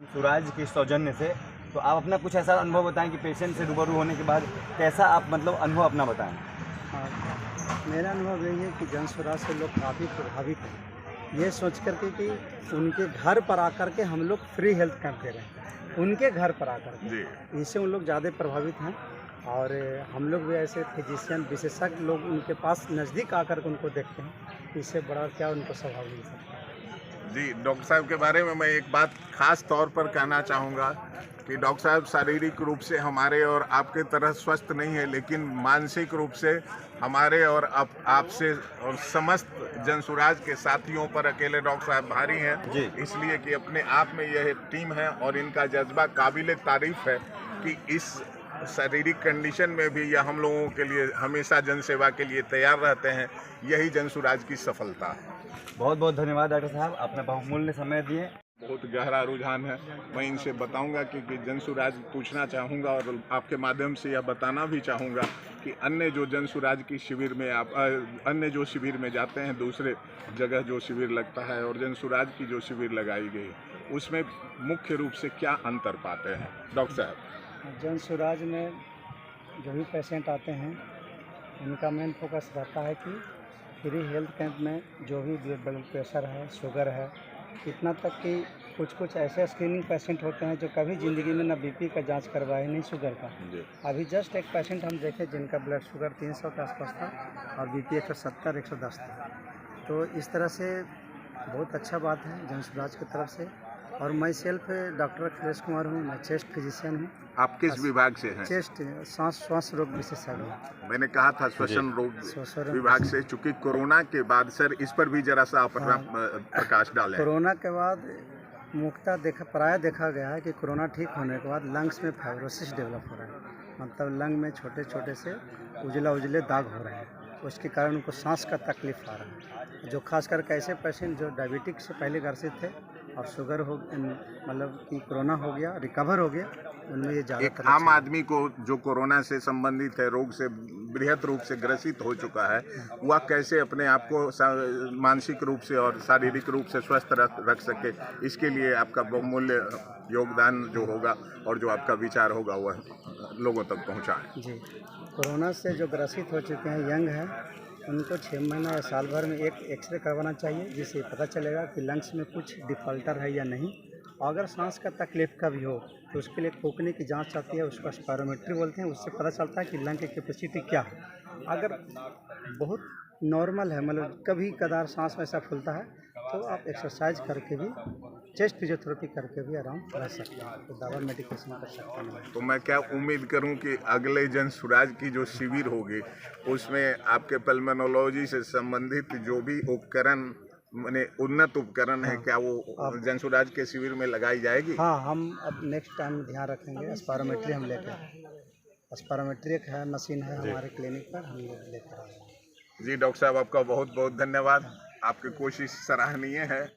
सूरज के सौजन्य से, तो आप अपना कुछ ऐसा अनुभव बताएं कि पेशेंट से रूबरू होने के बाद कैसा आप मतलब अनुभव अपना बताएं। हाँ, मेरा अनुभव यही है कि जन स्वराज से लोग काफ़ी प्रभावित हैं, ये सोच कर के कि उनके घर पर आकर के हम लोग फ्री हेल्थ कैंप दे रहे हैं, उनके घर पर आकर के, इससे उन लोग ज़्यादा प्रभावित हैं। और हम लोग भी ऐसे फिजिशियन विशेषज्ञ लोग उनके पास नज़दीक आकर के उनको देखते हैं, इससे बड़ा क्या उनको स्वभाव मिल सकता है। जी, डॉक्टर साहब के बारे में मैं एक बात खास तौर पर कहना चाहूँगा कि डॉक्टर साहब शारीरिक रूप से हमारे और आपके तरह स्वस्थ नहीं है, लेकिन मानसिक रूप से हमारे और आपसे और समस्त जनसुराज के साथियों पर अकेले डॉक्टर साहब भारी हैं जी। इसलिए कि अपने आप में यह एक टीम है और इनका जज्बा काबिल तारीफ है कि इस शारीरिक कंडीशन में भी यह हम लोगों के लिए हमेशा जनसेवा के लिए तैयार रहते हैं। यही जनसुराज की सफलता है। बहुत बहुत धन्यवाद डॉक्टर साहब, आपने बहुमूल्य समय दिए। बहुत गहरा रुझान है। मैं इनसे बताऊंगा कि जनसुराज पूछना चाहूँगा और आपके माध्यम से यह बताना भी चाहूँगा कि अन्य जो जनसुराज की शिविर में आप अन्य जो शिविर में जाते हैं, दूसरे जगह जो शिविर लगता है और जनसुराज की जो शिविर लगाई गई, उसमें मुख्य रूप से क्या अंतर पाते हैं डॉक्टर साहब? जन स्वराज में जो भी पेशेंट आते हैं, उनका मेन फोकस रहता है कि फ्री हेल्थ कैंप में जो भी ब्लड प्रेशर है, शुगर है, इतना तक कि कुछ ऐसे स्क्रीनिंग पेशेंट होते हैं जो कभी ज़िंदगी में ना बीपी का जांच करवाए, नहीं शुगर का। अभी जस्ट एक पेशेंट हम देखे जिनका ब्लड शुगर 300 के आसपास था और बीपी 170 110 था। तो इस तरह से बहुत अच्छा बात है जनसुराज की तरफ से। और मैं सेल्फ डॉक्टर अखिलेश कुमार हूँ, मैं चेस्ट फिजिशियन हूँ। आप किस विभाग से हैं? चेस्ट श्वास रोग विशेषज्ञ हूँ। मैंने कहा था श्वसन रोग विभाग से, चूंकि कोरोना के बाद सर इस पर भी जरा सा अपना प्रकाश डालें। कोरोना के बाद मुख्यतः प्रायः देखा गया है कि कोरोना ठीक होने के बाद लंग्स में फाइब्रोसिस डेवलप हो रहा है, मतलब लंग में छोटे छोटे से उजले दाग हो रहे हैं, उसके कारण उनको सांस का तकलीफ आ रहा है। जो खास करके ऐसे पेशेंट जो डायबिटिक से पहले ग्रसित थे और शुगर हो मतलब कि कोरोना हो गया, रिकवर हो गया, उनमें ये ज़्यादा। एक आम आदमी को जो कोरोना से संबंधित है, रोग से बृहत रूप से ग्रसित हो चुका है, वह कैसे अपने आप को मानसिक रूप से और शारीरिक रूप से स्वस्थ रख सके, इसके लिए आपका बहुमूल्य योगदान जो होगा और जो आपका विचार होगा वह लोगों तक पहुँचाएं। जी, कोरोना से जो ग्रसित हो चुके हैं, यंग हैं, उनको 6 महीना या साल भर में एक एक्सरे करवाना चाहिए, जिससे पता चलेगा कि लंग्स में कुछ डिफॉल्टर है या नहीं। अगर सांस का तकलीफ का भी हो तो उसके लिए फूकने की जांच आती है, उसको स्पायरोमेट्री बोलते हैं, उससे पता चलता है कि लंग की कैपेसिटी क्या है। अगर बहुत नॉर्मल है, मतलब कभी कदार सांस में ऐसा फूलता है, तो आप एक्सरसाइज करके भी, चेस्ट फिजियोथेरेपी करके भी आराम रह सकते हैं, तो दवा मेडिकेशन कर सकते हैं। तो मैं क्या उम्मीद करूं कि अगले जनसुराज की जो शिविर होगी उसमें आपके पल्मोनोलॉजी से संबंधित जो भी उपकरण, माने उन्नत उपकरण है, क्या वो जनसुराज के शिविर में लगाई जाएगी? हाँ, हम अब नेक्स्ट टाइम ध्यान रखेंगे। स्पायरोमेट्री हम लेकर, स्पायरोमेट्री एक है मशीन है हमारे क्लिनिक पर, हम लेकर आएंगे। जी डॉक्टर साहब, आपका बहुत बहुत धन्यवाद। आपकी कोशिश सराहनीय है।